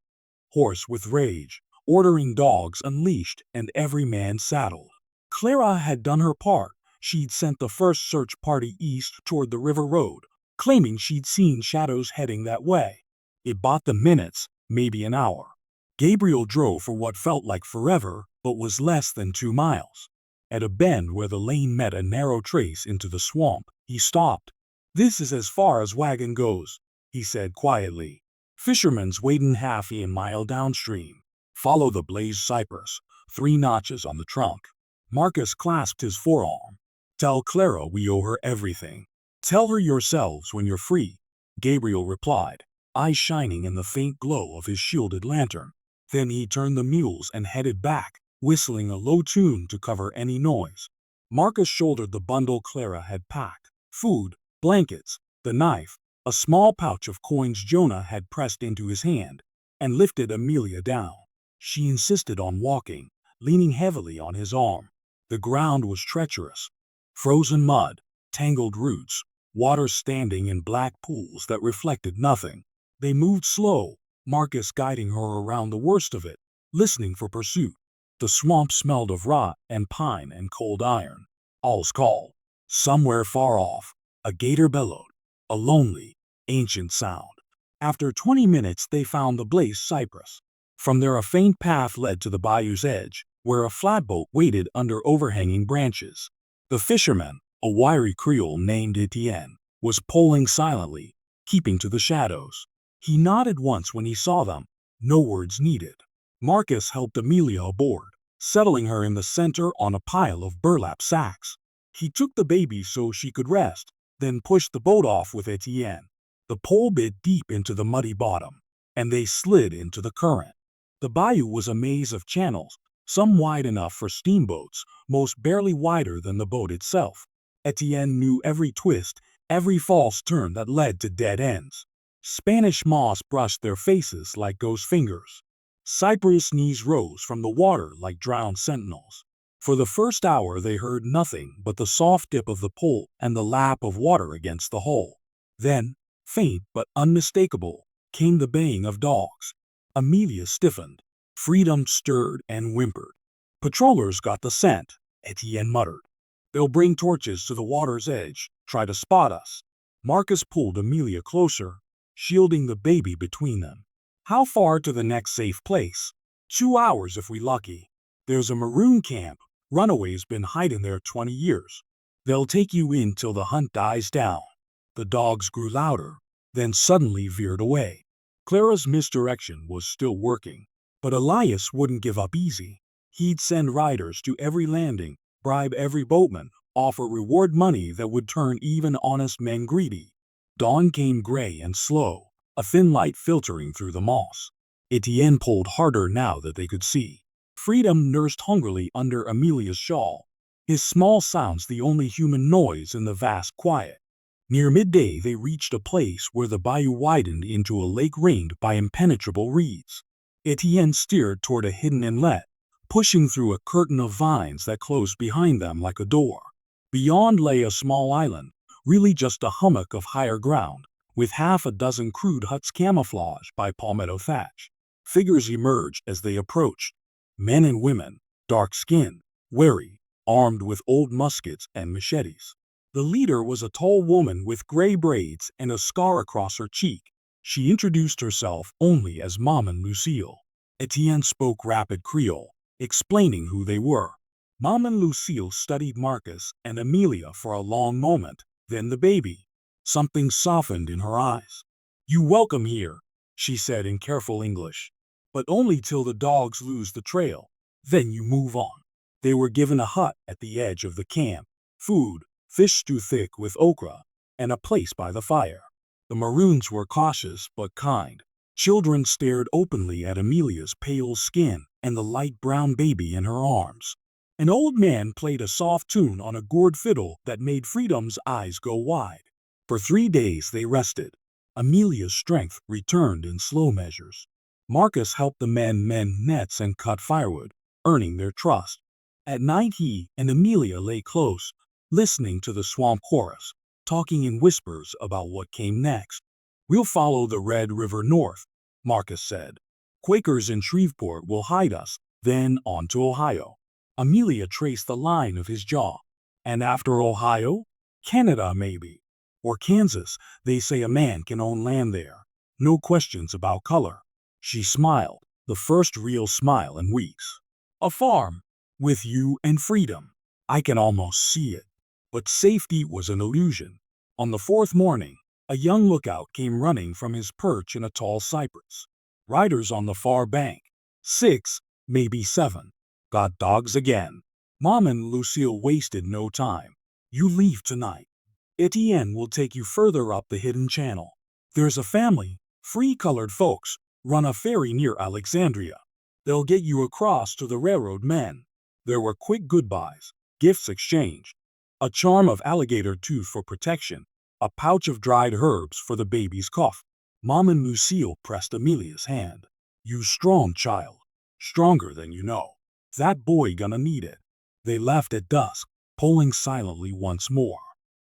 hoarse with rage, ordering dogs unleashed and every man saddled. Clara had done her part. She'd sent the first search party east toward the river road, claiming she'd seen shadows heading that way. It bought them minutes, maybe an hour. Gabriel drove for what felt like forever, but was less than 2 miles. At a bend where the lane met a narrow trace into the swamp, he stopped. "This is as far as wagon goes," he said quietly. "Fishermen's waiting half a mile downstream. Follow the blazed cypress, 3 notches on the trunk." Marcus clasped his forearm. "Tell Clara we owe her everything." "Tell her yourselves when you're free," Gabriel replied, eyes shining in the faint glow of his shielded lantern. Then he turned the mules and headed back, whistling a low tune to cover any noise. Marcus shouldered the bundle Clara had packed: food, blankets, the knife, a small pouch of coins Jonah had pressed into his hand, and lifted Amelia down. She insisted on walking, leaning heavily on his arm. The ground was treacherous. Frozen mud, tangled roots, water standing in black pools that reflected nothing. They moved slow, Marcus guiding her around the worst of it, listening for pursuit. The swamp smelled of rot and pine and cold iron. All's call. Somewhere far off, a gator bellowed, a lonely, ancient sound. After 20 minutes they found the blazed cypress. From there a faint path led to the bayou's edge, where a flatboat waited under overhanging branches. The fisherman, a wiry Creole named Etienne, was poling silently, keeping to the shadows. He nodded once when he saw them, no words needed. Marcus helped Amelia aboard, settling her in the center on a pile of burlap sacks. He took the baby so she could rest, then pushed the boat off with Etienne. The pole bit deep into the muddy bottom, and they slid into the current. The bayou was a maze of channels, some wide enough for steamboats, most barely wider than the boat itself. Etienne knew every twist, every false turn that led to dead ends. Spanish moss brushed their faces like ghost fingers. Cypress knees rose from the water like drowned sentinels. For the first hour they heard nothing but the soft dip of the pole and the lap of water against the hull. Then, faint but unmistakable, came the baying of dogs. Amelia stiffened. Freedom stirred and whimpered. Patrollers got the scent, Etienne muttered. They'll bring torches to the water's edge, try to spot us. Marcus pulled Amelia closer, shielding the baby between them. How far to the next safe place? 2 hours if we lucky. There's a maroon camp. Runaways been hiding there 20 years. They'll take you in till the hunt dies down. The dogs grew louder, then suddenly veered away. Clara's misdirection was still working, but Elias wouldn't give up easy. He'd send riders to every landing, bribe every boatman, offer reward money that would turn even honest men greedy. Dawn came gray and slow, a thin light filtering through the moss. Etienne pulled harder now that they could see. Freedom nursed hungrily under Amelia's shawl, his small sounds the only human noise in the vast quiet. Near midday they reached a place where the bayou widened into a lake ringed by impenetrable reeds. Etienne steered toward a hidden inlet, pushing through a curtain of vines that closed behind them like a door. Beyond lay a small island, really just a hummock of higher ground, with half a dozen crude huts camouflaged by palmetto thatch. Figures emerged as they approached. Men and women, dark-skinned, wary, armed with old muskets and machetes. The leader was a tall woman with gray braids and a scar across her cheek. She introduced herself only as Maman Lucille. Etienne spoke rapid Creole, explaining who they were. Maman Lucille studied Marcus and Amelia for a long moment, then the baby. Something softened in her eyes. "You welcome here," she said in careful English. "But only till the dogs lose the trail. Then you move on." They were given a hut at the edge of the camp, food, fish stew thick with okra, and a place by the fire. The Maroons were cautious but kind. Children stared openly at Amelia's pale skin and the light brown baby in her arms. An old man played a soft tune on a gourd fiddle that made Freedom's eyes go wide. For 3 days they rested. Amelia's strength returned in slow measures. Marcus helped the men mend nets and cut firewood, earning their trust. At night he and Amelia lay close, listening to the swamp chorus, talking in whispers about what came next. "We'll follow the Red River north," Marcus said. "Quakers in Shreveport will hide us, then on to Ohio." Amelia traced the line of his jaw. "And after Ohio? Canada, maybe. Or Kansas. They say a man can own land there. No questions about color." She smiled, the first real smile in weeks. "A farm. With you and freedom. I can almost see it." But safety was an illusion. On the 4th morning, a young lookout came running from his perch in a tall cypress. "Riders on the far bank. 6, maybe 7. Got dogs again." Maman Lucille wasted no time. "You leave tonight. Etienne will take you further up the hidden channel. There's a family, free-colored folks, run a ferry near Alexandria. They'll get you across to the railroad men." There were quick goodbyes, gifts exchanged, a charm of alligator tooth for protection, a pouch of dried herbs for the baby's cough. Maman Lucille pressed Amelia's hand. "You strong, child. Stronger than you know. That boy gonna need it." They left at dusk, poling silently once more.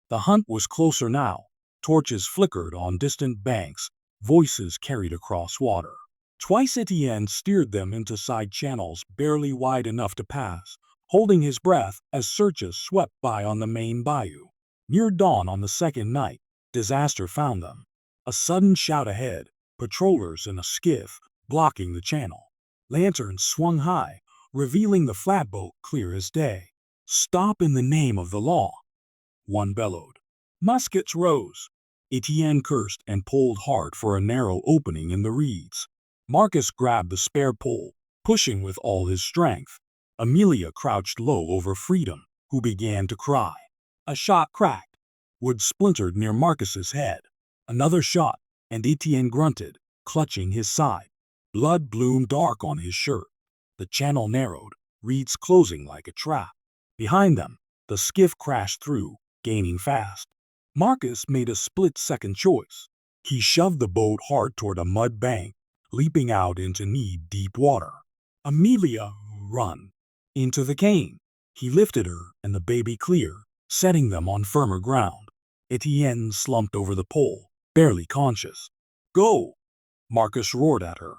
The hunt was closer now. Torches flickered on distant banks, voices carried across water. Twice Etienne steered them into side channels barely wide enough to pass, holding his breath as searches swept by on the main bayou. Near dawn on the second night, disaster found them. A sudden shout ahead, patrollers in a skiff blocking the channel. Lanterns swung high, revealing the flatboat clear as day. "Stop in the name of the law," one bellowed. Muskets rose. Etienne cursed and pulled hard for a narrow opening in the reeds. Marcus grabbed the spare pole, pushing with all his strength. Amelia crouched low over Freedom, who began to cry. A shot cracked. Wood splintered near Marcus's head. Another shot, and Etienne grunted, clutching his side. Blood bloomed dark on his shirt. The channel narrowed, reeds closing like a trap. Behind them, the skiff crashed through, gaining fast. Marcus made a split-second choice. He shoved the boat hard toward a mud bank, leaping out into knee-deep water. "Amelia, run!" Into the cane. He lifted her and the baby clear, setting them on firmer ground. Etienne slumped over the pole, barely conscious. "Go!" Marcus roared at her.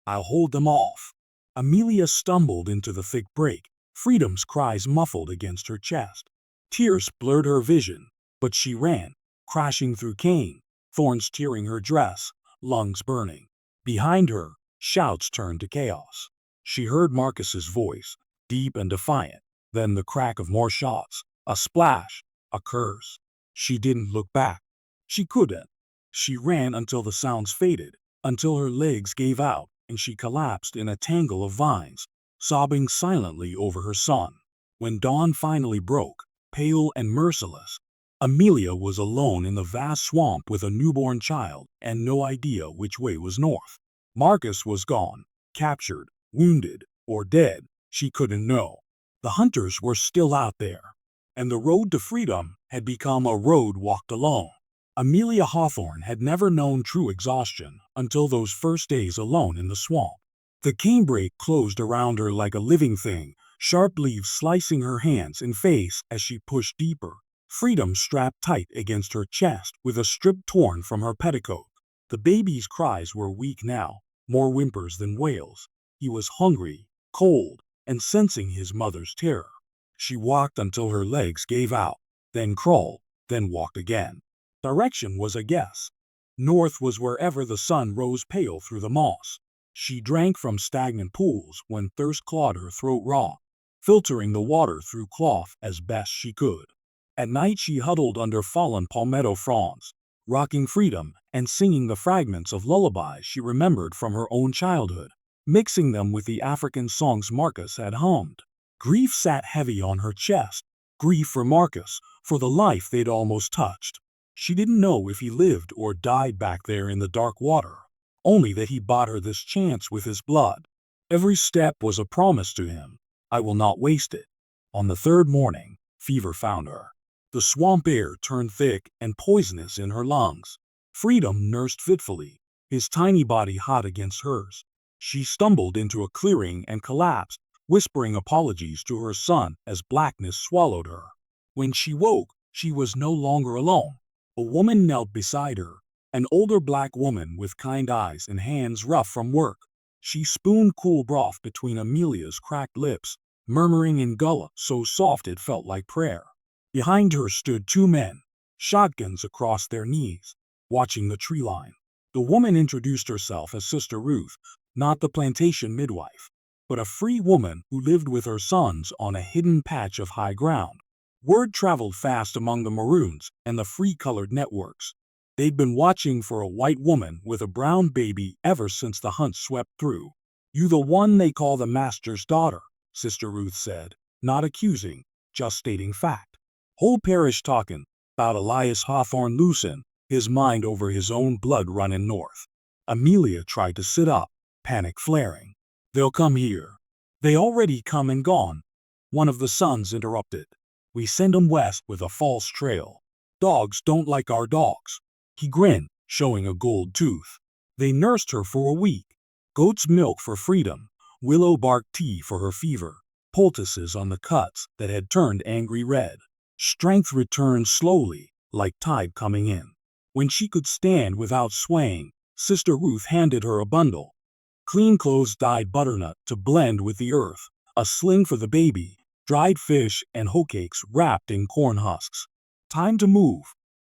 "I'll hold them off." Amelia stumbled into the thick brake, Freedom's cries muffled against her chest. Tears blurred her vision, but she ran, crashing through cane, thorns tearing her dress, lungs burning. Behind her, shouts turned to chaos. She heard Marcus's voice, deep and defiant, then the crack of more shots, a splash, a curse. She didn't look back. She couldn't. She ran until the sounds faded, until her legs gave out and she collapsed in a tangle of vines, sobbing silently over her son. When dawn finally broke, pale and merciless, Amelia was alone in the vast swamp with a newborn child and no idea which way was north. Marcus was gone, captured, wounded, or dead. She couldn't know. The hunters were still out there, and the road to freedom had become a road walked alone. Amelia Hawthorne had never known true exhaustion until those first days alone in the swamp. The canebrake closed around her like a living thing, sharp leaves slicing her hands and face as she pushed deeper. Freedom strapped tight against her chest with a strip torn from her petticoat. The baby's cries were weak now, more whimpers than wails. He was hungry, cold, and sensing his mother's terror. She walked until her legs gave out, then crawled, then walked again. Direction was a guess. North was wherever the sun rose pale through the moss. She drank from stagnant pools when thirst clawed her throat raw, filtering the water through cloth as best she could. At night she huddled under fallen palmetto fronds, rocking freedom and singing the fragments of lullabies she remembered from her own childhood, mixing them with the African songs Marcus had hummed. Grief sat heavy on her chest, grief for Marcus, for the life they'd almost touched. She didn't know if he lived or died back there in the dark water, only that he bought her this chance with his blood. Every step was a promise to him. I will not waste it. On the third morning, fever found her. The swamp air turned thick and poisonous in her lungs. Freedom nursed fitfully, his tiny body hot against hers. She stumbled into a clearing and collapsed, whispering apologies to her son as blackness swallowed her. When she woke, she was no longer alone. A woman knelt beside her, an older black woman with kind eyes and hands rough from work. She spooned cool broth between Amelia's cracked lips, murmuring in Gullah so soft it felt like prayer. Behind her stood two men, shotguns across their knees, watching the tree line. The woman introduced herself as Sister Ruth, not the plantation midwife, but a free woman who lived with her sons on a hidden patch of high ground. Word traveled fast among the Maroons and the free-colored networks. They'd been watching for a white woman with a brown baby ever since the hunt swept through. "You the one they call the master's daughter," Sister Ruth said, not accusing, just stating fact. Whole parish talking about Elias Hawthorne loosen, his mind over his own blood running north. Amelia tried to sit up, panic flaring. "They'll come here." "They already come and gone," one of the sons interrupted. "We send 'em west with a false trail. Dogs don't like our dogs." He grinned, showing a gold tooth. "They nursed her for a week. Goat's milk for freedom, willow bark tea for her fever, poultices on the cuts that had turned angry red. Strength returned slowly, like tide coming in. When she could stand without swaying, Sister Ruth handed her a bundle. Clean clothes dyed butternut to blend with the earth, a sling for the baby, dried fish, and hoe cakes wrapped in corn husks. "Time to move,"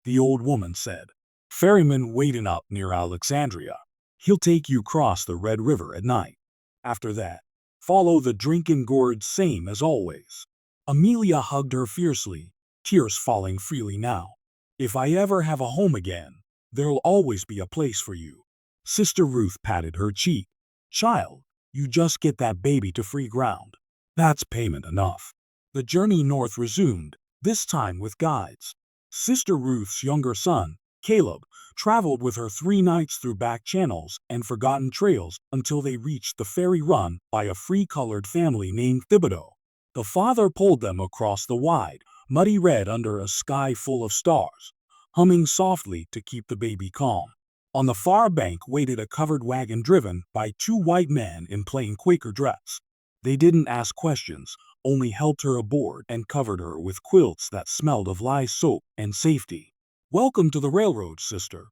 the old woman said. "Ferryman waiting up near Alexandria. He'll take you across the Red River at night. After that, follow the drinking gourd same as always." Amelia hugged her fiercely, tears falling freely now. "If I ever have a home again, there'll always be a place for you." Sister Ruth patted her cheek. "Child, you just get that baby to free ground. That's payment enough." The journey north resumed, this time with guides. Sister Ruth's younger son, Caleb, traveled with her 3 nights through back channels and forgotten trails until they reached the ferry run by a free-colored family named Thibodeaux. The father pulled them across the wide, muddy red under a sky full of stars, humming softly to keep the baby calm. On the far bank waited a covered wagon driven by 2 white men in plain Quaker dress. They didn't ask questions, only helped her aboard and covered her with quilts that smelled of lye soap and safety. "Welcome to the railroad, sister,"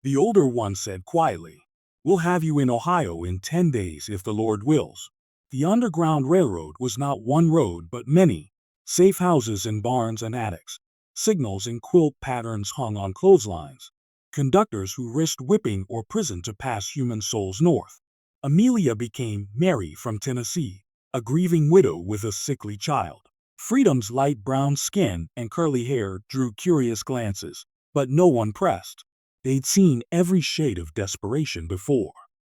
the older one said quietly. "We'll have you in Ohio in 10 days if the Lord wills." The Underground Railroad was not one road but many. Safe houses in barns and attics. Signals in quilt patterns hung on clotheslines. Conductors who risked whipping or prison to pass human souls north. Amelia became Mary from Tennessee, a grieving widow with a sickly child. Freedom's light brown skin and curly hair drew curious glances, but no one pressed. They'd seen every shade of desperation before.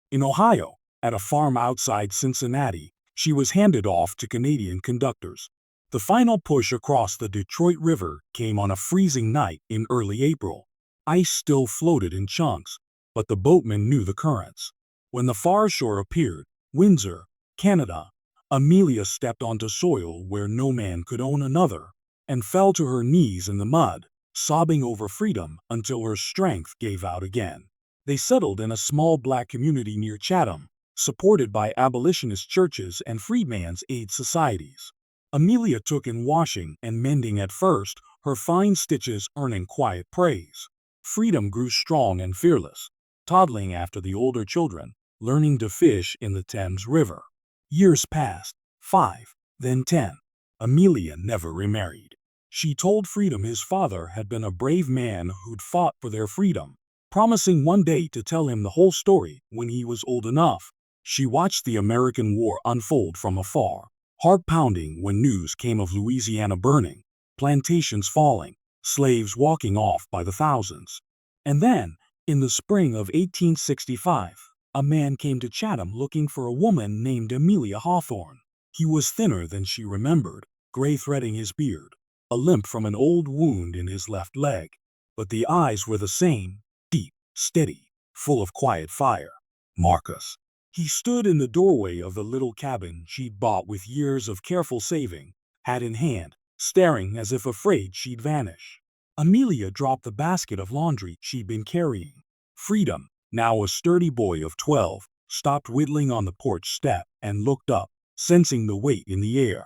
In Ohio, at a farm outside Cincinnati, she was handed off to Canadian conductors. The final push across the Detroit River came on a freezing night in early April. Ice still floated in chunks, but the boatmen knew the currents. When the far shore appeared, Windsor, Canada, Amelia stepped onto soil where no man could own another, and fell to her knees in the mud, sobbing over freedom until her strength gave out again. They settled in a small black community near Chatham, supported by abolitionist churches and freedmen's aid societies. Amelia took in washing and mending at first, her fine stitches earning quiet praise. Freedom grew strong and fearless, toddling after the older children, learning to fish in the Thames River. Years passed, 5, then 10. Amelia never remarried. She told Freedom his father had been a brave man who'd fought for their freedom, promising one day to tell him the whole story when he was old enough. She watched the American War unfold from afar, heart pounding when news came of Louisiana burning, plantations falling, slaves walking off by the thousands. And then, in the spring of 1865, a man came to Chatham looking for a woman named Amelia Hawthorne. He was thinner than she remembered, gray threading his beard, a limp from an old wound in his left leg. But the eyes were the same, deep, steady, full of quiet fire. Marcus. He stood in the doorway of the little cabin she'd bought with years of careful saving, hat in hand, staring as if afraid she'd vanish. Amelia dropped the basket of laundry she'd been carrying. Freedom, now a sturdy boy of 12, stopped whittling on the porch step and looked up, sensing the weight in the air.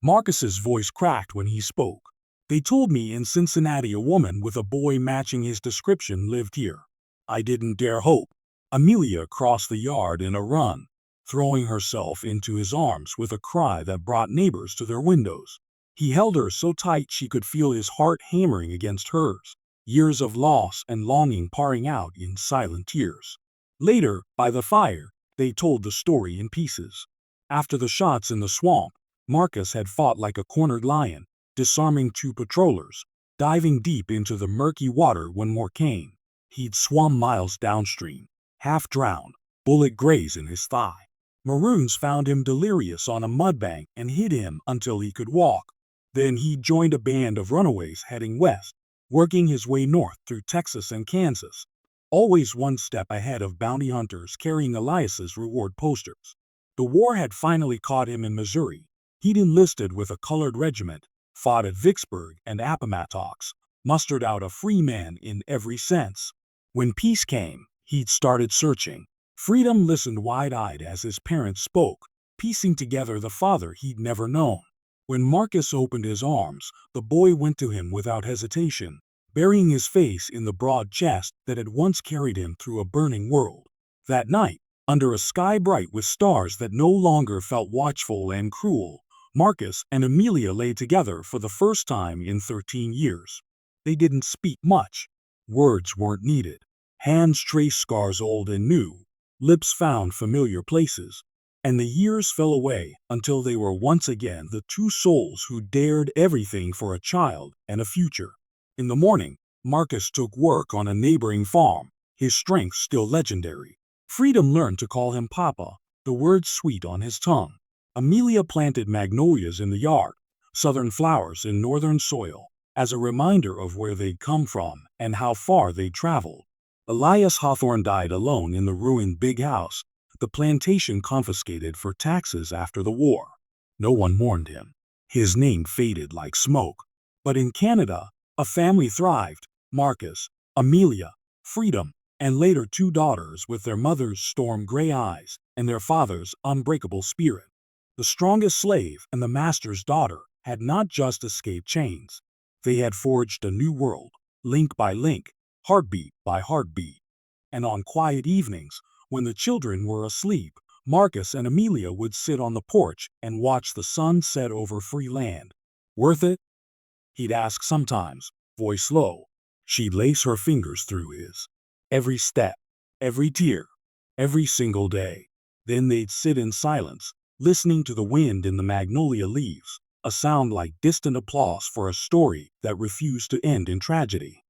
Marcus's voice cracked when he spoke. "They told me in Cincinnati a woman with a boy matching his description lived here. I didn't dare hope." Amelia crossed the yard in a run, throwing herself into his arms with a cry that brought neighbors to their windows. He held her so tight she could feel his heart hammering against hers, years of loss and longing pouring out in silent tears. Later, by the fire, they told the story in pieces. After the shots in the swamp, Marcus had fought like a cornered lion, disarming 2 patrollers, diving deep into the murky water when more came. He'd swum miles downstream, half drowned, bullet graze in his thigh. Maroons found him delirious on a mudbank and hid him until he could walk. Then he joined a band of runaways heading west, working his way north through Texas and Kansas, always one step ahead of bounty hunters carrying Elias's reward posters. The war had finally caught him in Missouri. He'd enlisted with a colored regiment, fought at Vicksburg and Appomattox, mustered out a free man in every sense. When peace came, he'd started searching. Freedom listened wide-eyed as his parents spoke, piecing together the father he'd never known. When Marcus opened his arms, the boy went to him without hesitation, burying his face in the broad chest that had once carried him through a burning world. That night, under a sky bright with stars that no longer felt watchful and cruel, Marcus and Amelia lay together for the first time in 13 years. They didn't speak much. Words weren't needed. Hands traced scars old and new. Lips found familiar places. And the years fell away until they were once again the two souls who dared everything for a child and a future. In the morning, Marcus took work on a neighboring farm, his strength still legendary. Freedom learned to call him Papa, the word sweet on his tongue. Amelia planted magnolias in the yard, southern flowers in northern soil, as a reminder of where they'd come from and how far they'd traveled. Elias Hawthorne died alone in the ruined big house, the plantation confiscated for taxes after the war. No one mourned him. His name faded like smoke. But in Canada, a family thrived: Marcus, Amelia, Freedom, and later two daughters with their mother's storm-gray eyes and their father's unbreakable spirit. The strongest slave and the master's daughter had not just escaped chains. They had forged a new world, link by link, heartbeat by heartbeat. And on quiet evenings, when the children were asleep, Marcus and Amelia would sit on the porch and watch the sun set over free land. "Worth it?" he'd ask sometimes, voice low. She'd lace her fingers through his. Every step, every tear, every single day. Then they'd sit in silence, listening to the wind in the magnolia leaves, a sound like distant applause for a story that refused to end in tragedy.